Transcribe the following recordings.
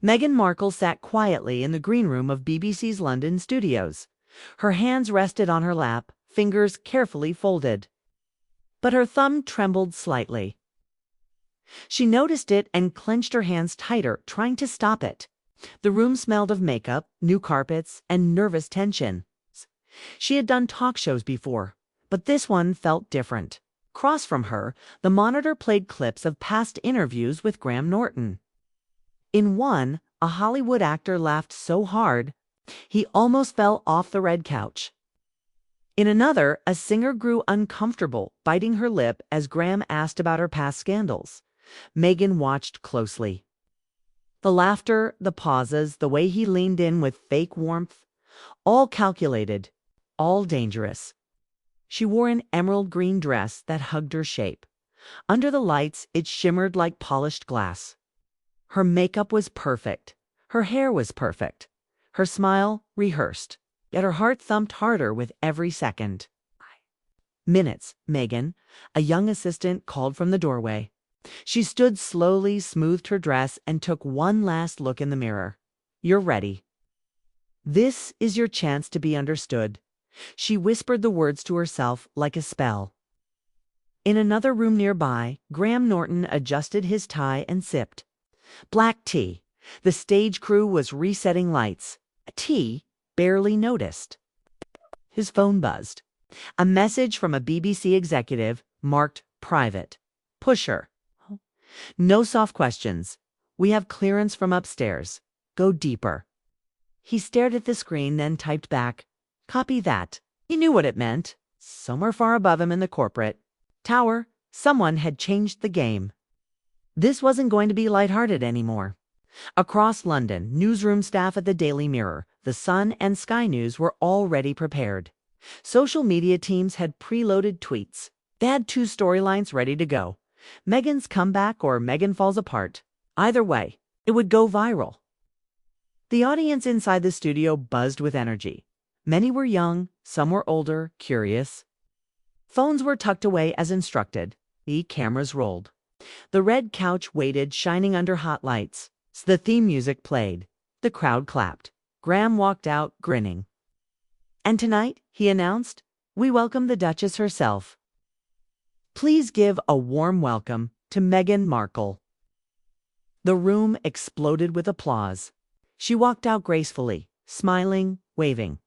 Meghan Markle sat quietly in the green room of BBC's London studios. Her hands rested on her lap, fingers carefully folded. But her thumb trembled slightly. She noticed it and clenched her hands tighter, trying to stop it. The room smelled of makeup, new carpets, and nervous tension. She had done talk shows before, but this one felt different. Across from her, the monitor played clips of past interviews with Norton. In one, a Hollywood actor laughed so hard, he almost fell off the red couch. In another, a singer grew uncomfortable, biting her lip as Graham asked about her past scandals. Meghan watched closely. The laughter, the pauses, the way he leaned in with fake warmth, all calculated, all dangerous. She wore an emerald green dress that hugged her shape. Under the lights, it shimmered like polished glass. Her makeup was perfect. Her hair was perfect. Her smile rehearsed. Yet her heart thumped harder with every second. Minutes, Meghan, a young assistant, called from the doorway. She stood slowly, smoothed her dress, and took one last look in the mirror. "You're ready. This is your chance to be understood." She whispered the words to herself like a spell. In another room nearby, Norton adjusted his tie and sipped black tea. The stage crew was resetting lights. Tea barely noticed. His phone buzzed. A message from a BBC executive marked private. "Pusher. No soft questions. We have clearance from upstairs. Go deeper." He stared at the screen, then typed back, "Copy that." He knew what it meant. Somewhere far above him in the corporate tower, someone had changed the game. This wasn't going to be lighthearted anymore. Across London, newsroom staff at the Daily Mirror, The Sun, and Sky News were already prepared. Social media teams had preloaded tweets. They had two storylines ready to go: Meghan's comeback or Meghan falls apart. Either way, it would go viral. The audience inside the studio buzzed with energy. Many were young, some were older, curious. Phones were tucked away as instructed. The cameras rolled. The red couch waited, shining under hot lights. The theme music played. The crowd clapped. Graham walked out, grinning. "And tonight," he announced, "we welcome the Duchess herself. Please give a warm welcome to Meghan Markle." The room exploded with applause. She walked out gracefully, smiling, waving.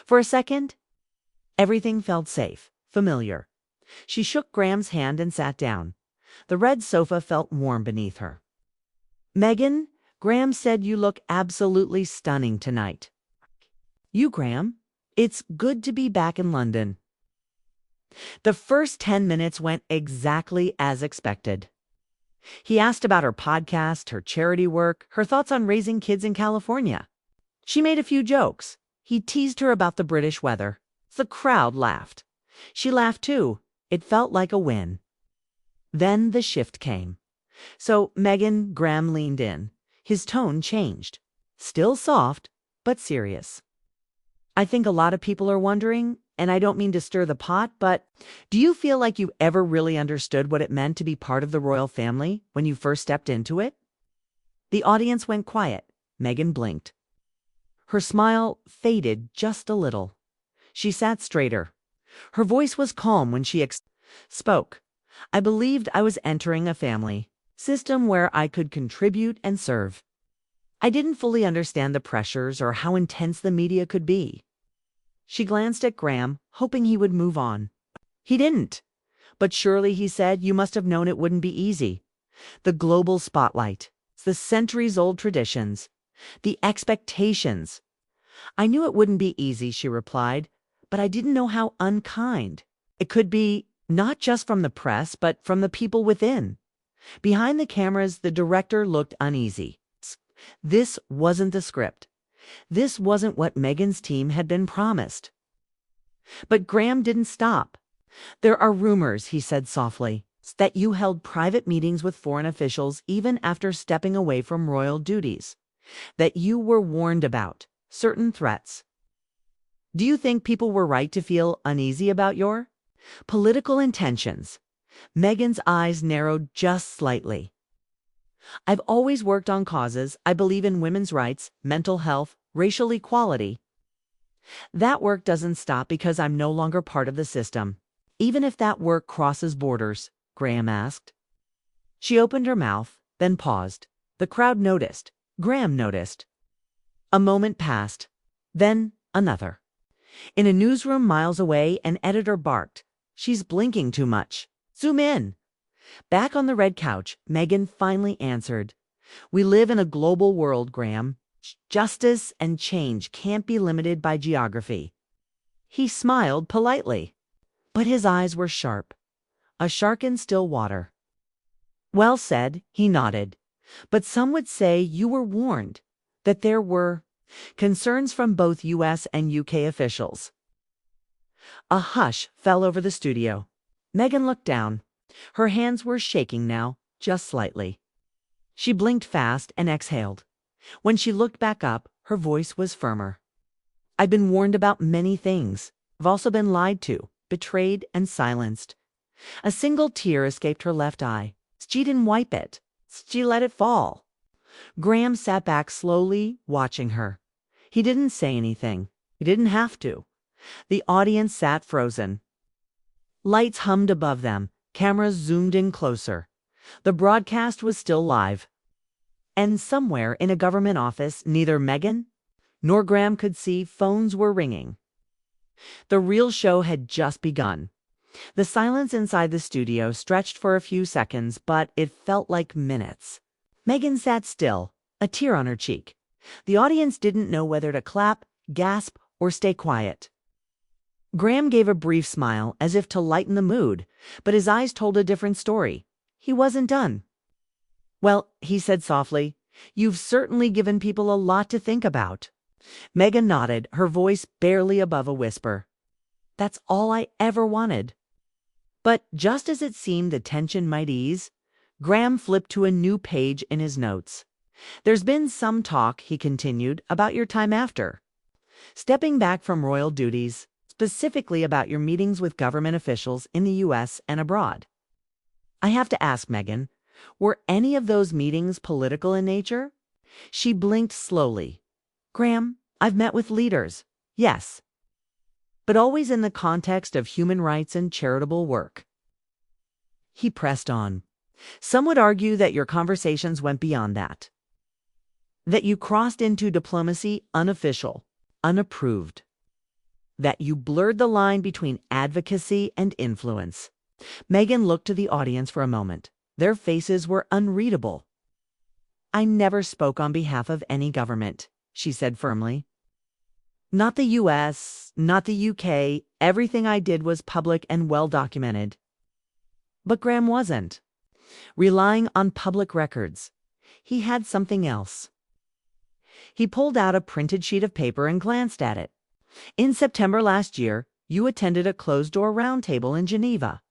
For a second, everything felt safe, familiar. She shook Graham's hand and sat down. The red sofa felt warm beneath her. "Meghan, Graham said you look absolutely stunning tonight." "You, Graham? It's good to be back in London." The first 10 minutes went exactly as expected. He asked about her podcast, her charity work, her thoughts on raising kids in California. She made a few jokes. He teased her about the British weather. The crowd laughed. She laughed too. It felt like a win. Then the shift came. So Graham leaned in. His tone changed. Still soft, but serious. "I think a lot of people are wondering, and I don't mean to stir the pot, but do you feel like you ever really understood what it meant to be part of the royal family when you first stepped into it?" The audience went quiet. Meghan blinked. Her smile faded just a little. She sat straighter. Her voice was calm when she spoke. "I believed I was entering a family system where I could contribute and serve. I didn't fully understand the pressures or how intense the media could be." She glanced at Graham, hoping he would move on. He didn't. "But surely," he said, "you must have known it wouldn't be easy. The global spotlight, the centuries-old traditions, the expectations." "I knew it wouldn't be easy," she replied, "but I didn't know how unkind it could be, not just from the press, but from the people within." Behind the cameras, the director looked uneasy. This wasn't the script. This wasn't what Meghan's team had been promised. But Graham didn't stop. "There are rumors," he said softly, "that you held private meetings with foreign officials even after stepping away from royal duties. That you were warned about certain threats. Do you think people were right to feel uneasy about your political intentions?" Meghan's eyes narrowed just slightly. I've always worked on causes. I believe in women's rights, mental health, racial equality. That work doesn't stop because I'm no longer part of the system. Even if that work crosses borders, Graham asked. She opened her mouth, then paused. The crowd noticed. Graham noticed. A moment passed. Then another. In a newsroom miles away, an editor barked. She's blinking too much. Zoom in. Back on the red couch, Meghan finally answered. We live in a global world, Graham. Justice and change can't be limited by geography. He smiled politely, but his eyes were sharp. A shark in still water. Well said, he nodded. But some would say you were warned that there were concerns from both US and UK officials. A hush fell over the studio. Meghan looked down. Her hands were shaking now, just slightly. She blinked fast and exhaled. When she looked back up, her voice was firmer. I've been warned about many things. I've also been lied to, betrayed, and silenced. A single tear escaped her left eye. She didn't wipe it. She let it fall. Graham sat back slowly, watching her. He didn't say anything. He didn't have to. The audience sat frozen. Lights hummed above them. Cameras zoomed in closer. The broadcast was still live. And somewhere in a government office, neither Meghan nor Graham could see, phones were ringing. The real show had just begun. The silence inside the studio stretched for a few seconds, but it felt like minutes. Meghan sat still, a tear on her cheek. The audience didn't know whether to clap, gasp, or stay quiet. Graham gave a brief smile as if to lighten the mood, but his eyes told a different story. He wasn't done. Well, he said softly, you've certainly given people a lot to think about. Meghan nodded, her voice barely above a whisper. That's all I ever wanted. But just as it seemed the tension might ease, Graham flipped to a new page in his notes. There's been some talk, he continued, about your time after. Stepping back from royal duties, specifically about your meetings with government officials in the US and abroad. I have to ask, Meghan, were any of those meetings political in nature? She blinked slowly. Graham, I've met with leaders, yes, but always in the context of human rights and charitable work. He pressed on. Some would argue that your conversations went beyond that. That you crossed into diplomacy unofficial, unapproved. That you blurred the line between advocacy and influence. Meghan looked to the audience for a moment. Their faces were unreadable. I never spoke on behalf of any government, she said firmly. Not the US, not the UK. Everything I did was public and well documented. But Graham wasn't. Relying on public records. He had something else. He pulled out a printed sheet of paper and glanced at it. In September last year, you attended a closed-door roundtable in Geneva.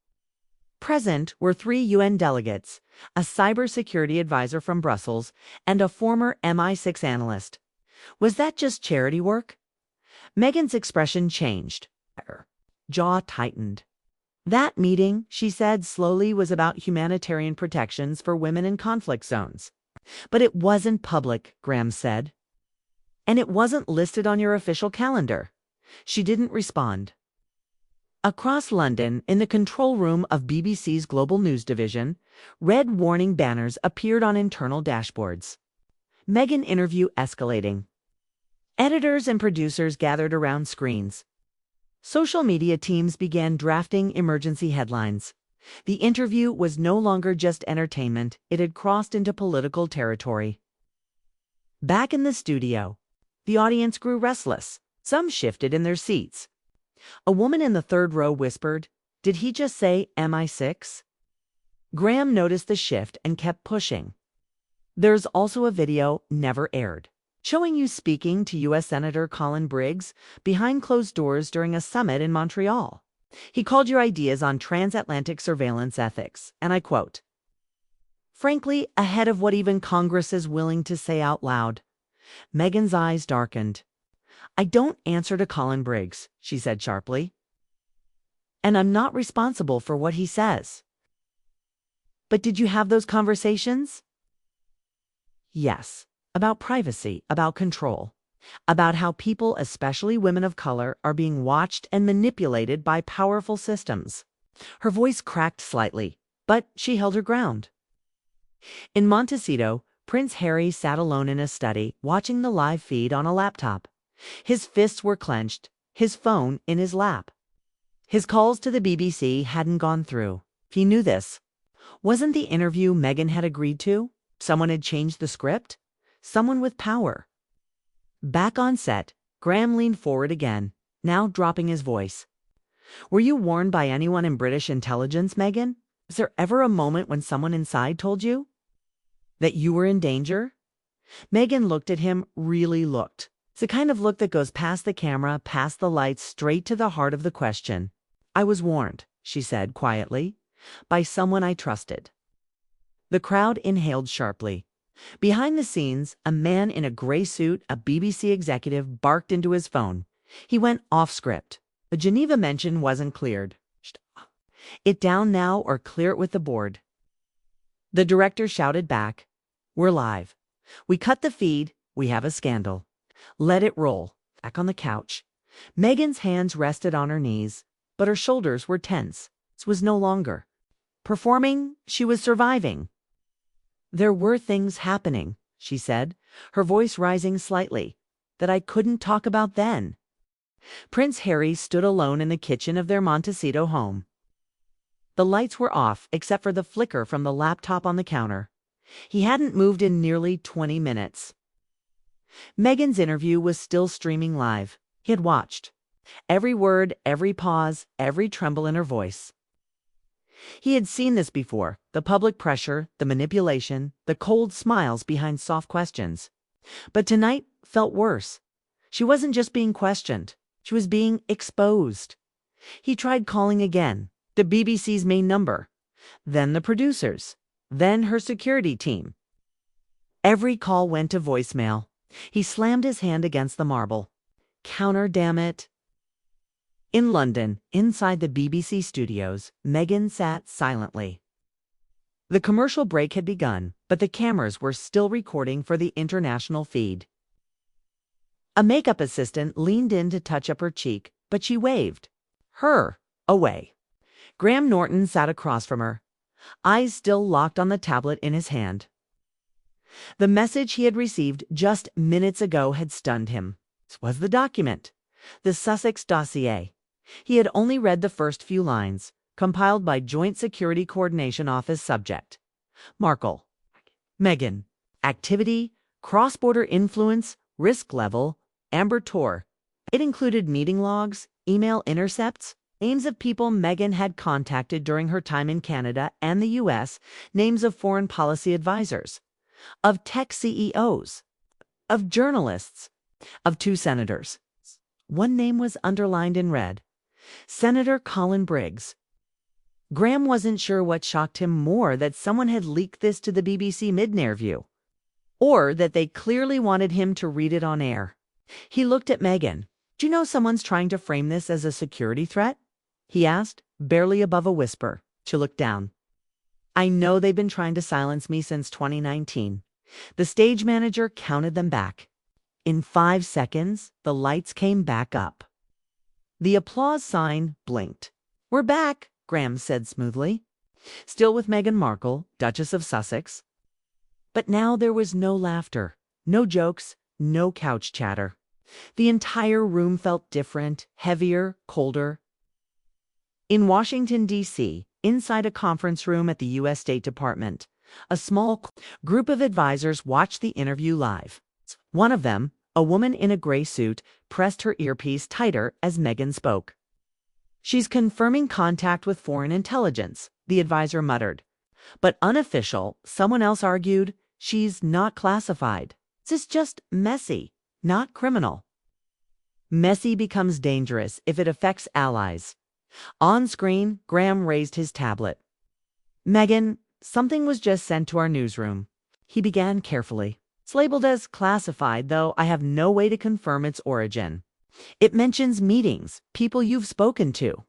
Present were 3 UN delegates, a cybersecurity advisor from Brussels, and a former MI6 analyst. Was that just charity work? Meghan's expression changed. Her jaw tightened. That meeting, she said slowly, was about humanitarian protections for women in conflict zones. But it wasn't public, Graham said. And it wasn't listed on your official calendar. She didn't respond. Across London, in the control room of BBC's Global News Division, red warning banners appeared on internal dashboards. Meghan interview escalating. Editors and producers gathered around screens. Social media teams began drafting emergency headlines. The interview was no longer just entertainment, it had crossed into political territory. Back in the studio, the audience grew restless. Some shifted in their seats. A woman in the third row whispered, "Did he just say MI6?" Graham noticed the shift and kept pushing. There's also a video never aired, showing you speaking to U.S. Senator Colin Briggs behind closed doors during a summit in Montreal. He called your ideas on transatlantic surveillance ethics, and I quote, "frankly, ahead of what even Congress is willing to say out loud." Meghan's eyes darkened. I don't answer to Colin Briggs, she said sharply. And I'm not responsible for what he says. But did you have those conversations? Yes, about privacy, about control, about how people, especially women of color, are being watched and manipulated by powerful systems. Her voice cracked slightly, but she held her ground. In Montecito, Prince Harry sat alone in his study, watching the live feed on a laptop. His fists were clenched, his phone in his lap. His calls to the BBC hadn't gone through. He knew this. Wasn't the interview Meghan had agreed to? Someone had changed the script? Someone with power. Back on set, Graham leaned forward again, now dropping his voice. Were you warned by anyone in British intelligence, Meghan? Was there ever a moment when someone inside told you that you were in danger? Meghan looked at him, really looked. It's the kind of look that goes past the camera, past the lights, straight to the heart of the question. I was warned, she said quietly, by someone I trusted. The crowd inhaled sharply. Behind the scenes, a man in a gray suit, a BBC executive, barked into his phone. He went off script. A Geneva mention wasn't cleared. It down now or clear it with the board. The director shouted back, We're live. We cut the feed. We have a scandal. Let it roll. Back on the couch. Meghan's hands rested on her knees, but her shoulders were tense. This was no longer performing. She was surviving. There were things happening, she said, her voice rising slightly, that I couldn't talk about then. Prince Harry stood alone in the kitchen of their Montecito home. The lights were off except for the flicker from the laptop on the counter. He hadn't moved in nearly 20 minutes. Meghan's interview was still streaming live. He had watched. Every word, every pause, every tremble in her voice. He had seen this before, the public pressure, the manipulation, the cold smiles behind soft questions. But tonight felt worse. She wasn't just being questioned. She was being exposed. He tried calling again, the BBC's main number, then the producers, then her security team. Every call went to voicemail. He slammed his hand against the marble. Counter, damn it. In London, inside the BBC studios, Meghan sat silently. The commercial break had begun, but the cameras were still recording for the international feed. A makeup assistant leaned in to touch up her cheek, but she waved her away. Graham Norton sat across from her, eyes still locked on the tablet in his hand. The message he had received just minutes ago had stunned him. This was the document, the Sussex dossier. He had only read the first few lines, compiled by Joint Security Coordination Office subject. Markle. Meghan. Activity, cross-border influence, risk level, Amber Tour. It included meeting logs, email intercepts, names of people Meghan had contacted during her time in Canada and the U.S., names of foreign policy advisors, of tech CEOs, of journalists, of 2 senators. One name was underlined in red. Senator Colin Briggs. Graham wasn't sure what shocked him more, that someone had leaked this to the BBC mid-interview, or that they clearly wanted him to read it on air. He looked at Meghan. Do you know someone's trying to frame this as a security threat? He asked, barely above a whisper. She looked down. I know they've been trying to silence me since 2019. The stage manager counted them back. In 5 seconds, the lights came back up. The applause sign blinked. We're back, Graham said smoothly. Still with Meghan Markle, Duchess of Sussex. But now there was no laughter, no jokes, no couch chatter. The entire room felt different, heavier, colder. In Washington, D.C., inside a conference room at the U.S. State Department, a small group of advisors watched the interview live. One of them, a woman in a gray suit, pressed her earpiece tighter as Meghan spoke. She's confirming contact with foreign intelligence, the advisor muttered. But unofficial, someone else argued, she's not classified. This is just messy, not criminal. Messy becomes dangerous if it affects allies. On screen, Graham raised his tablet. Meghan, something was just sent to our newsroom. He began carefully. It's labeled as classified, though I have no way to confirm its origin. It mentions meetings, people you've spoken to.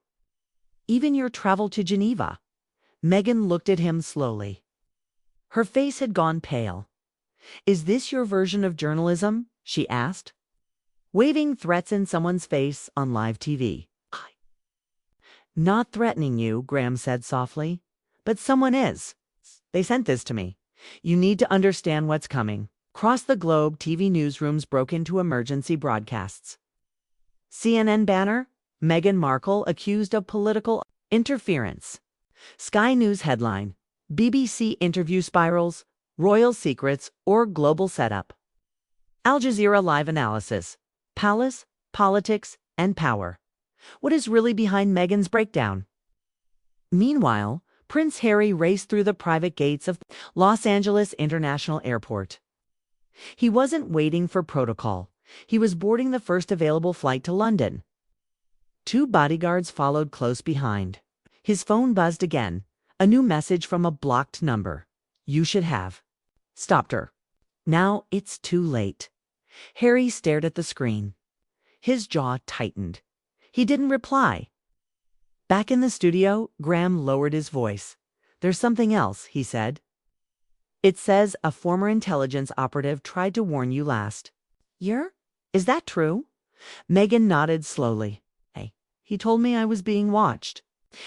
Even your travel to Geneva. Meghan looked at him slowly. Her face had gone pale. Is this your version of journalism? She asked, waving threats in someone's face on live TV. Not threatening you, Graham said softly, but someone is. They sent this to me. You need to understand what's coming. Across the globe, TV newsrooms broke into emergency broadcasts. CNN banner, Meghan Markle accused of political interference. Sky News headline, BBC interview spirals, royal secrets, or global setup. Al Jazeera live analysis, palace, politics, and power. What is really behind Meghan's breakdown? Meanwhile, Prince Harry raced through the private gates of Los Angeles International Airport. He wasn't waiting for protocol. He was boarding the first available flight to London. 2 bodyguards followed close behind. His phone buzzed again. A new message from a blocked number. You should have stopped her. Now it's too late. Harry stared at the screen. His jaw tightened. He didn't reply. Back in the studio, Graham lowered his voice. There's something else, he said. It says a former intelligence operative tried to warn you last year. Is that true? Meghan nodded slowly. Hey, he told me I was being watched.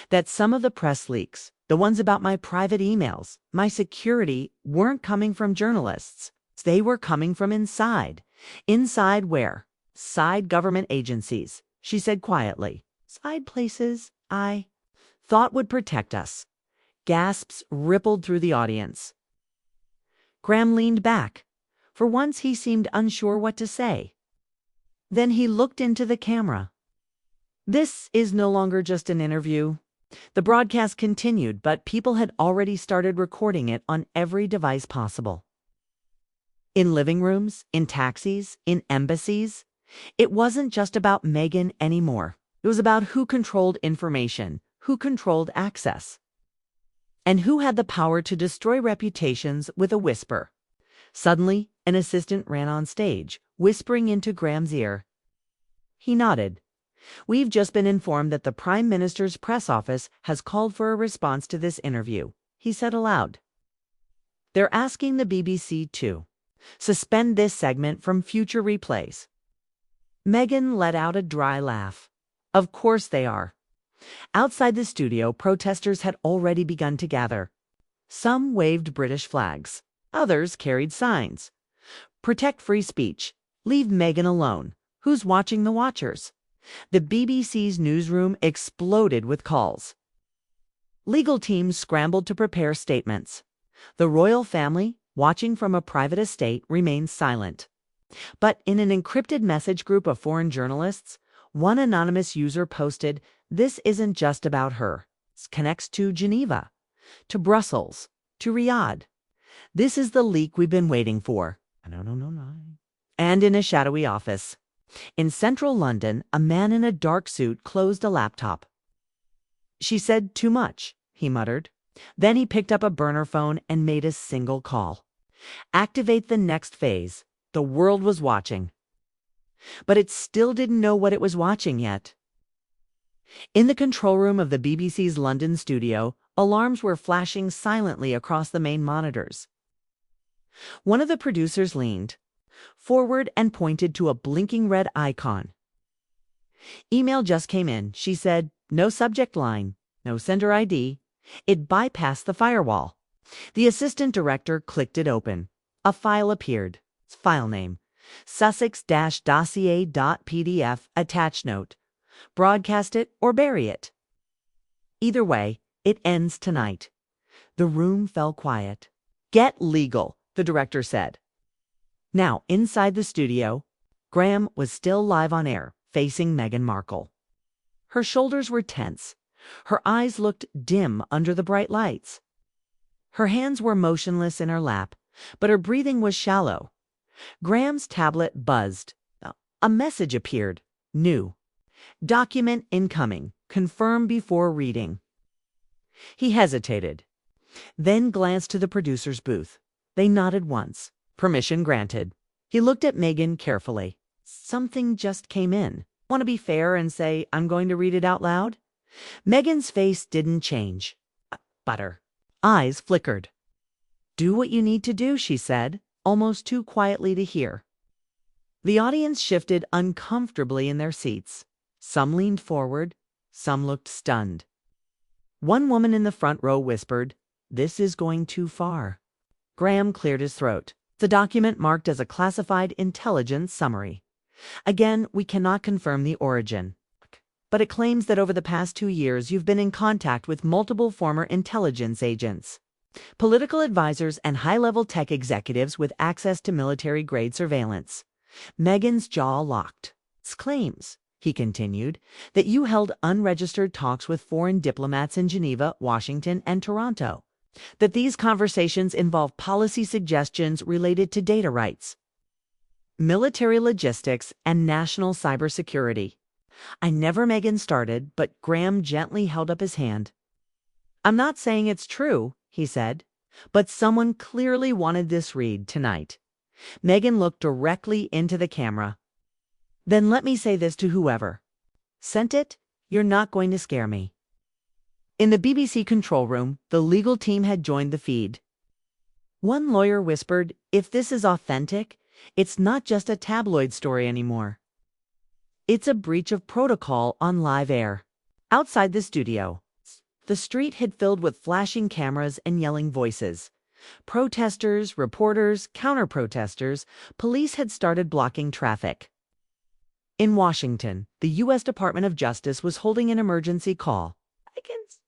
That some of the press leaks, the ones about my private emails, my security, weren't coming from journalists. They were coming from inside. Inside where? Side government agencies, she said quietly. Side places I thought would protect us. Gasps rippled through the audience. Graham leaned back. For once he seemed unsure what to say. Then he looked into the camera. This is no longer just an interview. The broadcast continued, but people had already started recording it on every device possible. In living rooms, in taxis, in embassies. It wasn't just about Meghan anymore. It was about who controlled information, who controlled access, and who had the power to destroy reputations with a whisper. Suddenly, an assistant ran on stage, whispering into Graham's ear. He nodded. We've just been informed that the Prime Minister's press office has called for a response to this interview, he said aloud. They're asking the BBC to suspend this segment from future replays. Meghan let out a dry laugh. Of course they are. Outside the studio, protesters had already begun to gather. Some waved British flags. Others carried signs. Protect free speech. Leave Meghan alone. Who's watching the watchers? The BBC's newsroom exploded with calls. Legal teams scrambled to prepare statements. The royal family, watching from a private estate, remained silent. But in an encrypted message group of foreign journalists, one anonymous user posted, "This isn't just about her. It connects to Geneva, to Brussels, to Riyadh. This is the leak we've been waiting for." No. And in a shadowy office. In central London, a man in a dark suit closed a laptop. She said too much, he muttered. Then he picked up a burner phone and made a single call. Activate the next phase. The world was watching. But it still didn't know what it was watching yet. In the control room of the BBC's London studio, alarms were flashing silently across the main monitors. One of the producers leaned forward and pointed to a blinking red icon. Email just came in, she said. No subject line, no sender ID. It bypassed the firewall. The assistant director clicked it open. A file appeared. File name, Sussex-dossier.pdf, attach note. Broadcast it or bury it. Either way, it ends tonight. The room fell quiet. Get legal, the director said. Now, inside the studio, Graham was still live on air, facing Meghan Markle. Her shoulders were tense. Her eyes looked dim under the bright lights. Her hands were motionless in her lap, but her breathing was shallow. Graham's tablet buzzed. A message appeared. New. Document incoming. Confirm before reading. He hesitated, then glanced to the producer's booth. They nodded once. Permission granted. He looked at Meghan carefully. Something just came in. Want to be fair and say I'm going to read it out loud? Meghan's face didn't change, but her eyes flickered. Do what you need to do, she said. almost too quietly to hear. The audience shifted uncomfortably in their seats. Some leaned forward, some looked stunned. One woman in the front row whispered, "This is going too far." Graham cleared his throat. The document marked as a classified intelligence summary. Again, we cannot confirm the origin, but it claims that over the past 2 years you've been in contact with multiple former intelligence agents, political advisors, and high-level tech executives with access to military-grade surveillance. Meghan's jaw locked. It claims, he continued, that you held unregistered talks with foreign diplomats in Geneva, Washington, and Toronto. That these conversations involve policy suggestions related to data rights, military logistics, and national cybersecurity. I never Meghan started, but Graham gently held up his hand. I'm not saying it's true, he said, but someone clearly wanted this read tonight. Meghan looked directly into the camera. Then let me say this to whoever sent it, you're not going to scare me. In the BBC control room, the legal team had joined the feed. One lawyer whispered, if this is authentic, it's not just a tabloid story anymore. It's a breach of protocol on live air. Outside the studio, the street had filled with flashing cameras and yelling voices. Protesters, reporters, counter-protesters, police had started blocking traffic. In Washington, the U.S. Department of Justice was holding an emergency call. Meghan's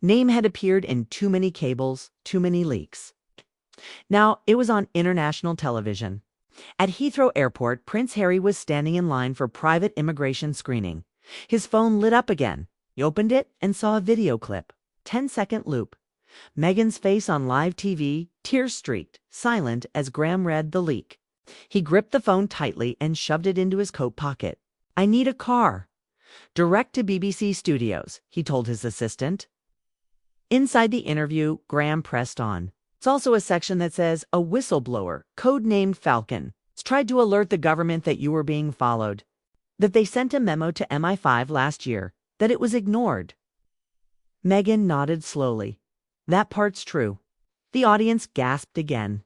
name had appeared in too many cables, too many leaks. Now it was on international television. At Heathrow Airport, Prince Harry was standing in line for private immigration screening. His phone lit up again. He opened it and saw a video clip. 10-second loop. Meghan's face on live TV, tear-streaked, silent as Graham read the leak. He gripped the phone tightly and shoved it into his coat pocket. I need a car. Direct to BBC Studios, he told his assistant. Inside the interview, Graham pressed on. It's also a section that says, a whistleblower, codenamed Falcon, has tried to alert the government that you were being followed. That they sent a memo to MI5 last year, that it was ignored. Meghan nodded slowly. That part's true. The audience gasped again.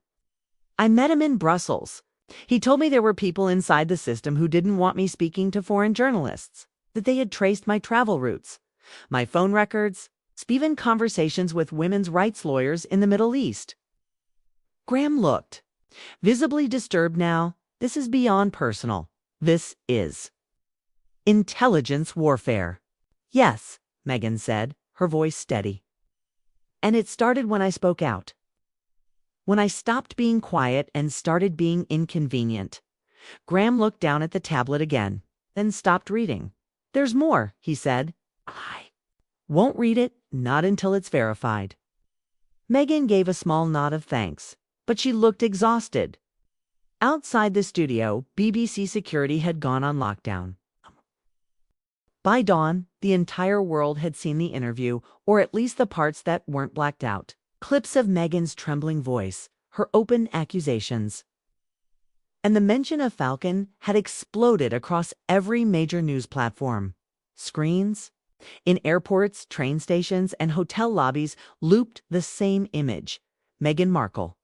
I met him in Brussels. He told me there were people inside the system who didn't want me speaking to foreign journalists, that they had traced my travel routes, my phone records, even conversations with women's rights lawyers in the Middle East. Graham looked. Visibly disturbed now, this is beyond personal. This is intelligence warfare. Yes, Meghan said, her voice steady. And it started when I spoke out. When I stopped being quiet and started being inconvenient. Graham looked down at the tablet again, then stopped reading. There's more, he said. I won't read it, not until it's verified. Meghan gave a small nod of thanks, but she looked exhausted. Outside the studio, BBC security had gone on lockdown. By dawn, the entire world had seen the interview, or at least the parts that weren't blacked out. Clips of Meghan's trembling voice, her open accusations. And the mention of Falcon had exploded across every major news platform. Screens, in airports, train stations, and hotel lobbies looped the same image. Meghan Markle,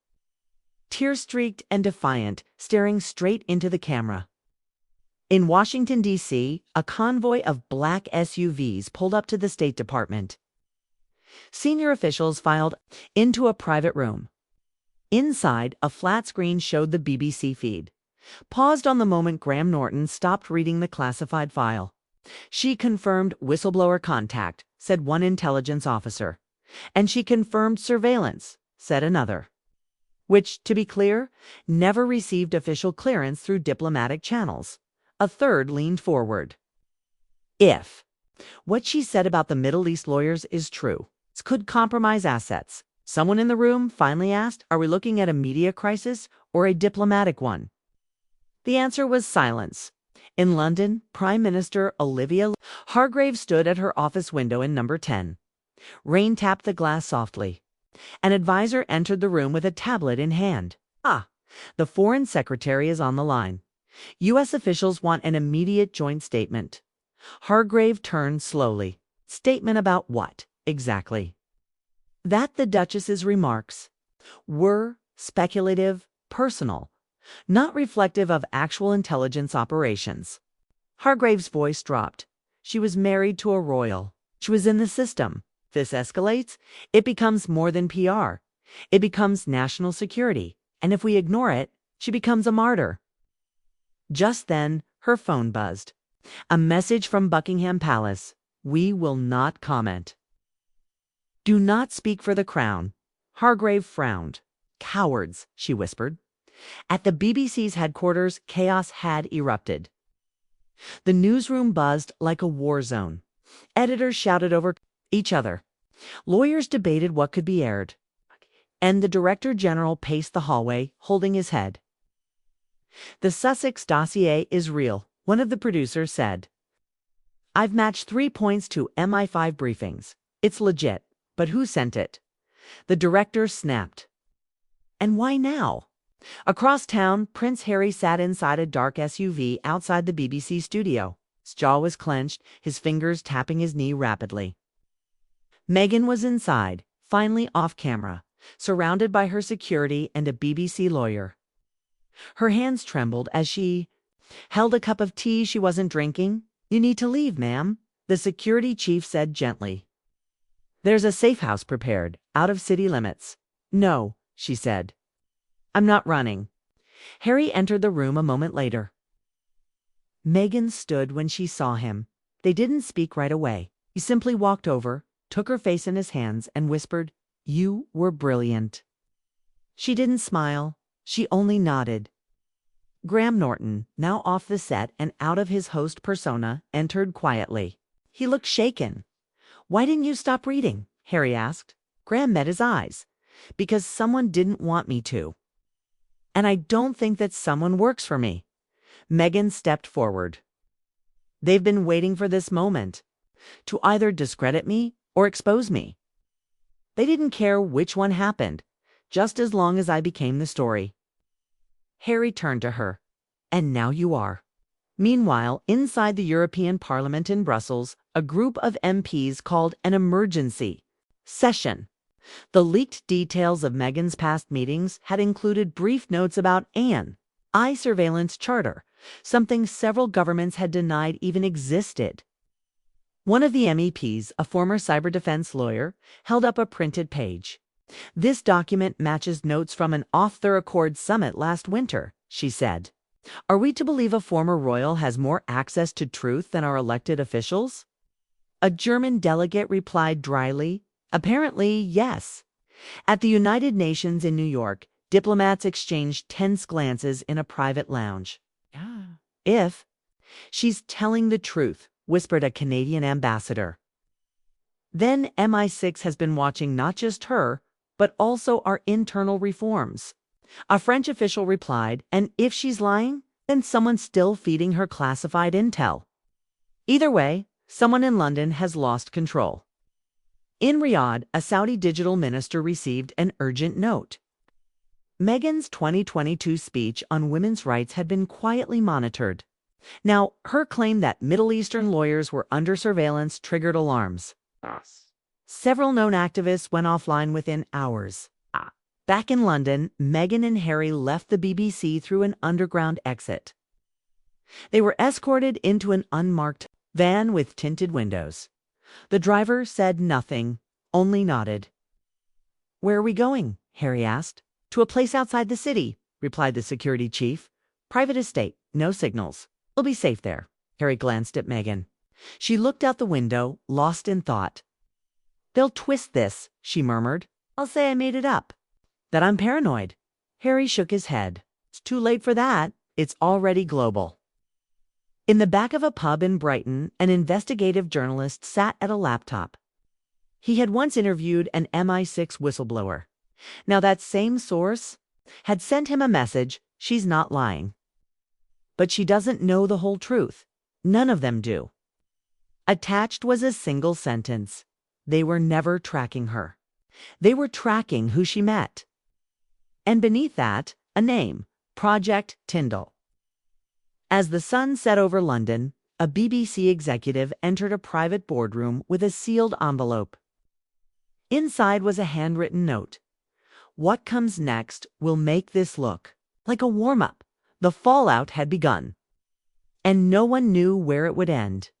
tear-streaked and defiant, staring straight into the camera. In Washington, D.C., a convoy of black SUVs pulled up to the State Department. Senior officials filed into a private room. Inside, a flat screen showed the BBC feed. Paused on the moment Graham Norton stopped reading the classified file. She confirmed whistleblower contact, said one intelligence officer. And she confirmed surveillance, said another. Which, to be clear, never received official clearance through diplomatic channels. A third leaned forward. If what she said about the Middle East lawyers is true, it could compromise assets. Someone in the room finally asked, are we looking at a media crisis or a diplomatic one? The answer was silence. In London, Prime Minister Olivia Hargrave stood at her office window in number 10. Rain tapped the glass softly. An advisor entered the room with a tablet in hand. The Foreign Secretary is on the line. U.S. officials want an immediate joint statement. Hargrave turned slowly. Statement about what, exactly? That the Duchess's remarks were speculative, personal, not reflective of actual intelligence operations. Hargrave's voice dropped. She was married to a royal. She was in the system. This escalates. It becomes more than PR. It becomes national security. And if we ignore it, she becomes a martyr. Just then, her phone buzzed. A message from Buckingham Palace. We will not comment. Do not speak for the crown. Hargrave frowned. Cowards, she whispered. At the BBC's headquarters, chaos had erupted. The newsroom buzzed like a war zone. Editors shouted over each other. Lawyers debated what could be aired. And the Director General paced the hallway, holding his head. The Sussex dossier is real, one of the producers said. I've matched 3 points to MI5 briefings. It's legit. But who sent it? The director snapped. And why now? Across town, Prince Harry sat inside a dark SUV outside the BBC studio. His jaw was clenched, his fingers tapping his knee rapidly. Meghan was inside, finally off camera, surrounded by her security and a BBC lawyer. Her hands trembled as she held a cup of tea she wasn't drinking. You need to leave, ma'am, the security chief said gently. There's a safe house prepared, out of city limits. No, she said. I'm not running. Harry entered the room a moment later. Meghan stood when she saw him. They didn't speak right away. He simply walked over, took her face in his hands, and whispered, You were brilliant. She didn't smile. She only nodded. Graham Norton, now off the set and out of his host persona, entered quietly. He looked shaken. Why didn't you stop reading? Harry asked. Graham met his eyes. Because someone didn't want me to. And I don't think that someone works for me. Meghan stepped forward. They've been waiting for this moment. To either discredit me or expose me. They didn't care which one happened, just as long as I became the story. Harry turned to her. And now you are. Meanwhile, inside the European Parliament in Brussels, a group of MPs called an emergency session. The leaked details of Meghan's past meetings had included brief notes about an eye surveillance charter, something several governments had denied even existed. One of the MEPs, a former cyber defense lawyer, held up a printed page. This document matches notes from an off-the-record summit last winter, she said. Are we to believe a former royal has more access to truth than our elected officials? A German delegate replied dryly, Apparently, yes. At the United Nations in New York, diplomats exchanged tense glances in a private lounge. If she's telling the truth, whispered a Canadian ambassador. Then MI6 has been watching not just her, but also our internal reforms. A French official replied, and if she's lying, then someone's still feeding her classified intel. Either way, someone in London has lost control. In Riyadh, a Saudi digital minister received an urgent note. Meghan's 2022 speech on women's rights had been quietly monitored. Now, her claim that Middle Eastern lawyers were under surveillance triggered alarms. Several known activists went offline within hours. Back in London, Meghan and Harry left the BBC through an underground exit. They were escorted into an unmarked van with tinted windows. The driver said nothing, only nodded. Where are we going? Harry asked. To a place outside the city, replied the security chief. Private estate, no signals. We'll be safe there. Harry glanced at Meghan. She looked out the window, lost in thought. They'll twist this, she murmured. I'll say I made it up. That I'm paranoid. Harry shook his head. It's too late for that. It's already global. In the back of a pub in Brighton, an investigative journalist sat at a laptop. He had once interviewed an MI6 whistleblower. Now that same source had sent him a message, she's not lying. But she doesn't know the whole truth. None of them do. Attached was a single sentence. They were never tracking her. They were tracking who she met. And beneath that, a name, Project Tyndall. As the sun set over London, a BBC executive entered a private boardroom with a sealed envelope. Inside was a handwritten note. What comes next will make this look Like a warm-up, the fallout had begun, and no one knew where it would end.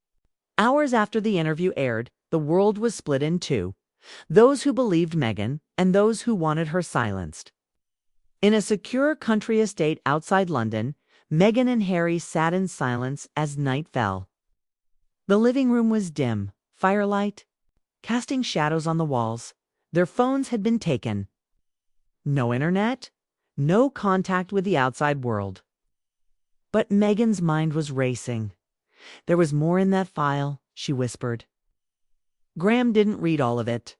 Hours after the interview aired, the world was split in two, those who believed Meghan and those who wanted her silenced. In a secure country estate outside London, Meghan and Harry sat in silence as night fell. The living room was dim, firelight casting shadows on the walls. Their phones had been taken. No internet, no contact with the outside world. But Meghan's mind was racing. There was more in that file, she whispered. Graham didn't read all of it.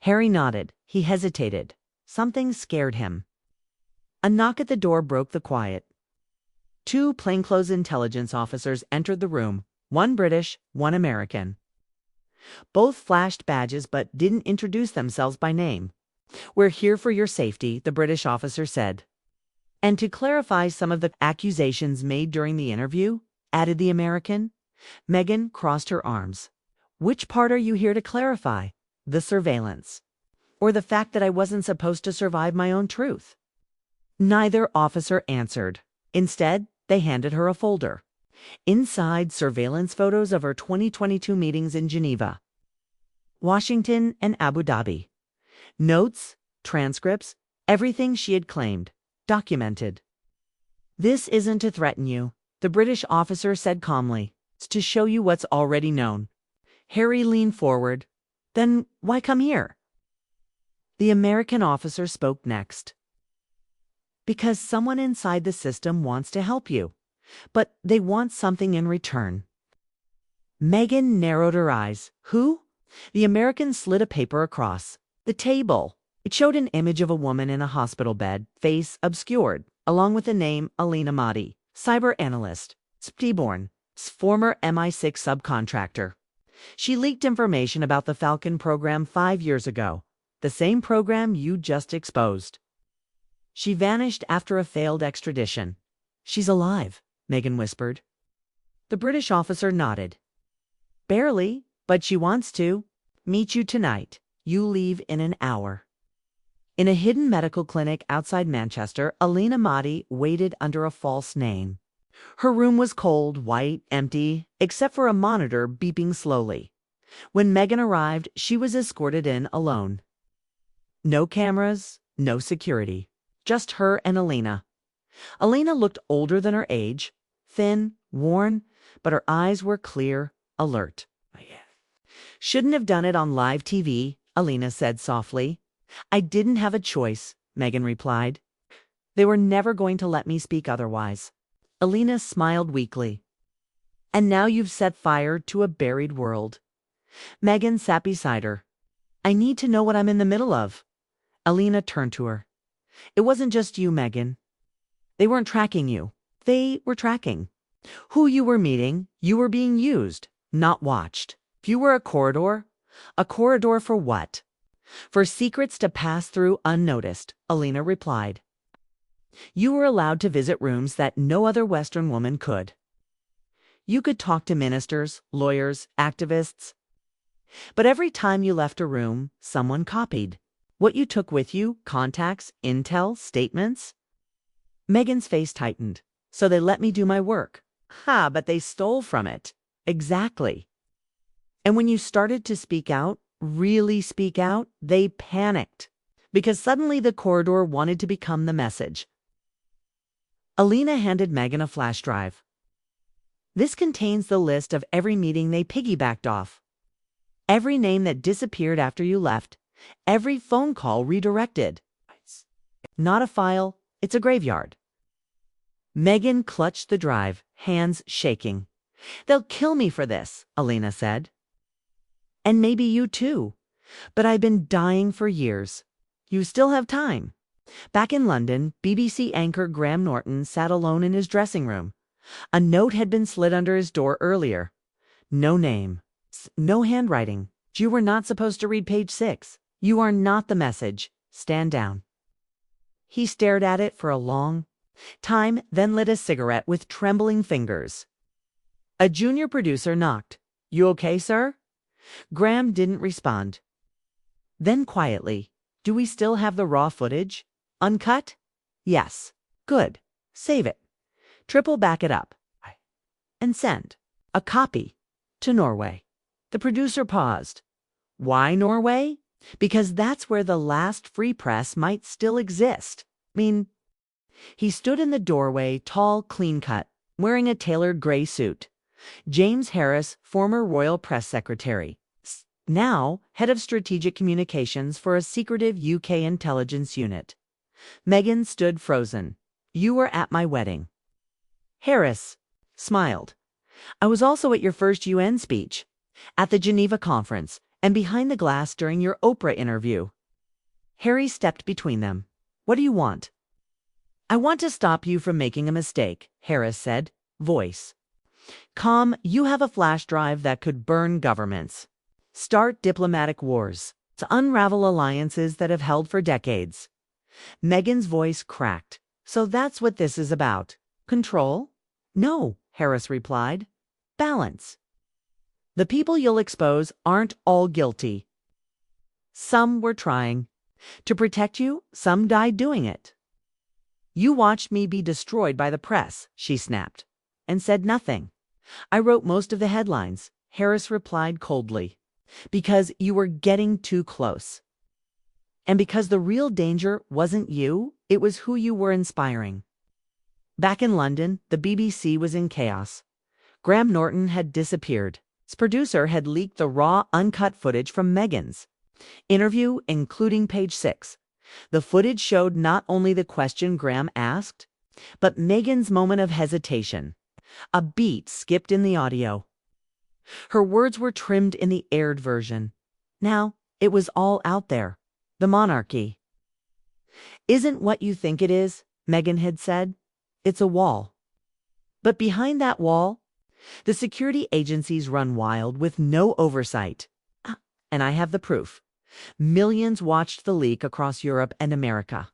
Harry nodded. He hesitated. Something scared him. A knock at the door broke the quiet. Two plainclothes intelligence officers entered the room, one British, one American. Both flashed badges but didn't introduce themselves by name. "We're here for your safety," the British officer said. "And to clarify some of the accusations made during the interview," added the American. Meghan crossed her arms. "Which part are you here to clarify? The surveillance, or the fact that I wasn't supposed to survive my own truth?" Neither officer answered. Instead, they handed her a folder. Inside, surveillance photos of her 2022 meetings in Geneva, Washington, and Abu Dhabi. Notes, transcripts, everything she had claimed, documented. "This isn't to threaten you," the British officer said calmly. "It's to show you what's already known." Harry leaned forward. "Then why come here?" The American officer spoke next. "Because someone inside the system wants to help you. But they want something in return." Meghan narrowed her eyes. "Who?" The American slid a paper across the table. It showed an image of a woman in a hospital bed, face obscured, along with the name Alina Mahdi, cyber analyst, Sptiborn, former MI6 subcontractor. She leaked information about the Falcon program 5 years ago, the same program you just exposed. She vanished after a failed extradition. "She's alive," Meghan whispered. The British officer nodded. "Barely, but she wants to. Meet you tonight. You leave in an hour." In a hidden medical clinic outside Manchester, Alina Mahdi waited under a false name. Her room was cold, white, empty, except for a monitor beeping slowly. When Meghan arrived, she was escorted in alone. No cameras, no security, just her and Alina. Alina looked older than her age, thin, worn, but her eyes were clear, alert. "Shouldn't have done it on live TV," Alina said softly. "I didn't have a choice," Meghan replied. "They were never going to let me speak otherwise." Alina smiled weakly. "And now you've set fire to a buried world." Meghan sat beside her. "I need to know what I'm in the middle of." Alina turned to her. "It wasn't just you, Meghan. They weren't tracking you. They were tracking who you were meeting. You were being used, not watched. If you were a corridor for what? For secrets to pass through unnoticed," Alina replied. "You were allowed to visit rooms that no other Western woman could. You could talk to ministers, lawyers, activists. But every time you left a room, someone copied what you took with you, contacts, intel, statements." Meghan's face tightened. "So they let me do my work." "Ha, but they stole from it." "Exactly. And when you started to speak out, really speak out, they panicked. Because suddenly the corridor wanted to become the message." Alina handed Meghan a flash drive. "This contains the list of every meeting they piggybacked off. Every name that disappeared after you left. Every phone call redirected. Not a file, it's a graveyard." Meghan clutched the drive, hands shaking. "They'll kill me for this," Alina said. "And maybe you too. But I've been dying for years. You still have time." Back in London, BBC anchor Graham Norton sat alone in his dressing room. A note had been slid under his door earlier. No name, no handwriting. "You were not supposed to read page 6. You are not the message. Stand down." He stared at it for a long time, then lit a cigarette with trembling fingers. A junior producer knocked. "You okay, sir?" Graham didn't respond. Then quietly, "Do we still have the raw footage? Uncut?" "Yes." Good. Save it. Triple back it up. And send. A copy. To Norway. The producer paused. Why Norway? Because that's where the last free press might still exist. He stood in the doorway, tall, clean-cut, wearing a tailored gray suit. James Harris, former royal press secretary, now head of strategic communications for a secretive UK intelligence unit. Meghan stood frozen. You were at my wedding. Harris smiled. I was also at your first UN speech, at the Geneva conference, and behind the glass during your Oprah interview. Harry stepped between them. What do you want? I want to stop you from making a mistake, Harris said, voice calm. You have a flash drive that could burn governments, start diplomatic wars, to unravel alliances that have held for decades. Meghan's voice cracked. So that's what this is about. Control? No, Harris replied. Balance. The people you'll expose aren't all guilty. Some were trying. To protect you, some died doing it. You watched me be destroyed by the press, she snapped, and said nothing. I wrote most of the headlines, Harris replied coldly, because you were getting too close. And because the real danger wasn't you, it was who you were inspiring. Back in London, the BBC was in chaos. Graham Norton had disappeared. Its producer had leaked the raw, uncut footage from Meghan's interview, including page 6. The footage showed not only the question Graham asked, but Meghan's moment of hesitation. A beat skipped in the audio. Her words were trimmed in the aired version. Now, it was all out there. The monarchy isn't what you think it is, Meghan had said. It's a wall. But behind that wall, the security agencies run wild with no oversight. And I have the proof. Millions watched the leak across Europe and America.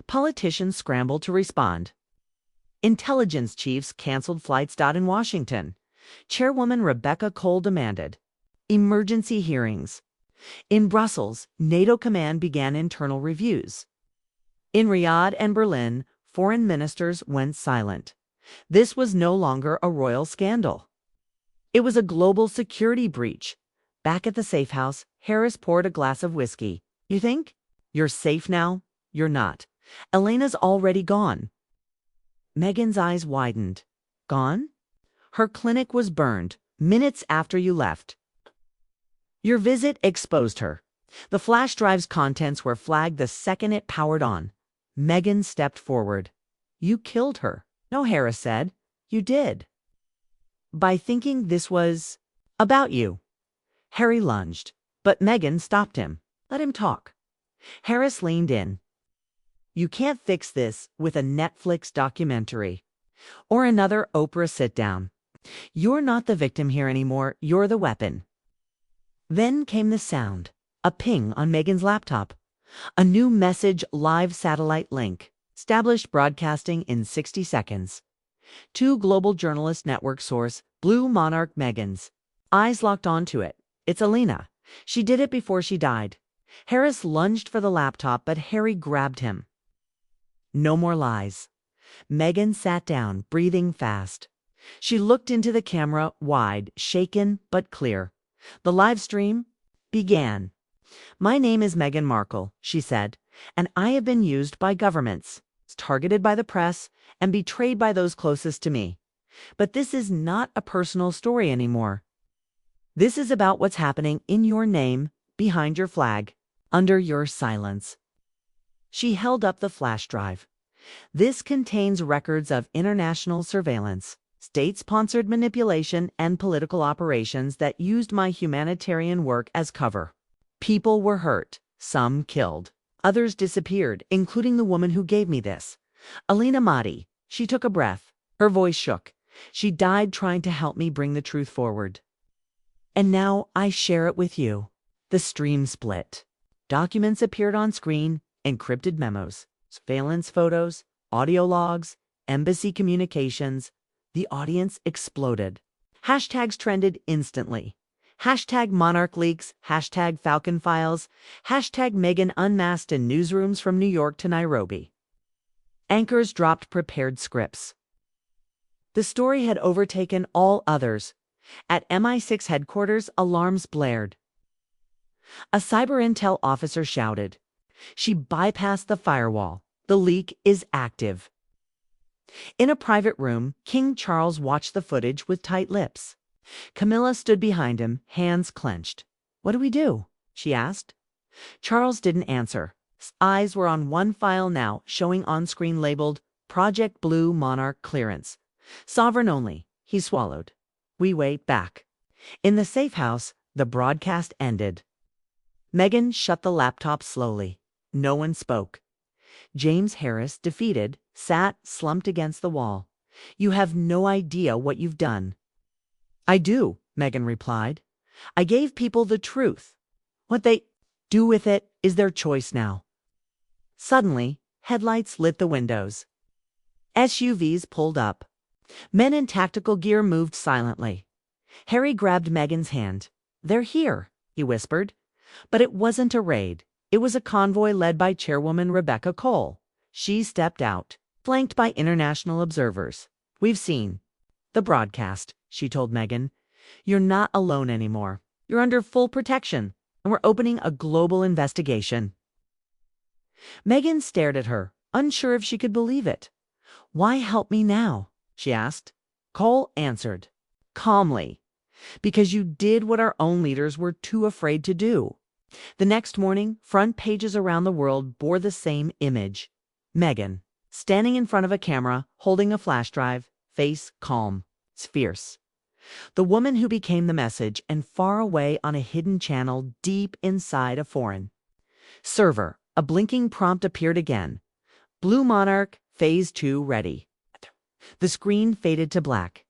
Politicians scrambled to respond. Intelligence chiefs canceled flights. In Washington, Chairwoman Rebecca Cole demanded emergency hearings. In Brussels, NATO command began internal reviews. In Riyadh and Berlin, foreign ministers went silent. This was no longer a royal scandal. It was a global security breach. Back at the safe house, Harris poured a glass of whiskey. You think? You're safe now? You're not. Elena's already gone. Meghan's eyes widened. Gone? Her clinic was burned minutes after you left. Your visit exposed her. The flash drive's contents were flagged the second it powered on. Meghan stepped forward. You killed her. No, Harris said. You did. By thinking this was about you. Harry lunged, but Meghan stopped him. Let him talk. Harris leaned in. You can't fix this with a Netflix documentary or another Oprah sit-down. You're not the victim here anymore. You're the weapon. Then came the sound. A ping on Meghan's laptop. A new message live satellite link. Established broadcasting in 60 seconds. 2 global journalist network source, Blue Monarch. Meghan's eyes locked onto it. It's Elena. She did it before she died. Harris lunged for the laptop, but Harry grabbed him. No more lies. Meghan sat down, breathing fast. She looked into the camera, wide, shaken, but clear. The live stream began. My name is Meghan Markle, she said, and I have been used by governments, targeted by the press, and betrayed by those closest to me. But this is not a personal story anymore. This is about what's happening in your name, behind your flag, under your silence. She held up the flash drive. This contains records of international surveillance, state-sponsored manipulation, and political operations that used my humanitarian work as cover. People were hurt, some killed. Others disappeared, including the woman who gave me this. Elena Mahdi. She took a breath. Her voice shook. She died trying to help me bring the truth forward. And now I share it with you. The stream split. Documents appeared on screen, encrypted memos, surveillance photos, audio logs, embassy communications. The audience exploded. Hashtags trended instantly. Hashtag Monarch Leaks, hashtag Falcon Files, hashtag Meghan Unmasked in newsrooms from New York to Nairobi. Anchors dropped prepared scripts. The story had overtaken all others. At MI6 headquarters, alarms blared. A cyber intel officer shouted. She bypassed the firewall. The leak is active. In a private room, King Charles watched the footage with tight lips. Camilla stood behind him, hands clenched. "What do we do?" she asked. Charles didn't answer. His eyes were on one file now, showing on-screen labeled Project Blue Monarch Clearance. Sovereign only. He swallowed. "We wait back." In the safe house, the broadcast ended. Meghan shut the laptop slowly. No one spoke. James Harris, defeated, sat slumped against the wall. "You have no idea what you've done." "I do," Meghan replied. "I gave people the truth. What they do with it is their choice now." Suddenly, headlights lit the windows. SUVs pulled up. Men in tactical gear moved silently. Harry grabbed Meghan's hand. "They're here," he whispered. But it wasn't a raid. It was a convoy led by Chairwoman Rebecca Cole. She stepped out, flanked by international observers. "We've seen the broadcast," she told Meghan. "You're not alone anymore. You're under full protection, and we're opening a global investigation." Meghan stared at her, unsure if she could believe it. "Why help me now?" she asked. Cole answered, calmly, "Because you did what our own leaders were too afraid to do." The next morning, front pages around the world bore the same image. Meghan, standing in front of a camera, holding a flash drive, face calm, fierce. The woman who became the message, and far away on a hidden channel deep inside a foreign server, a blinking prompt appeared again. "Blue Monarch, Phase 2 ready." The screen faded to black.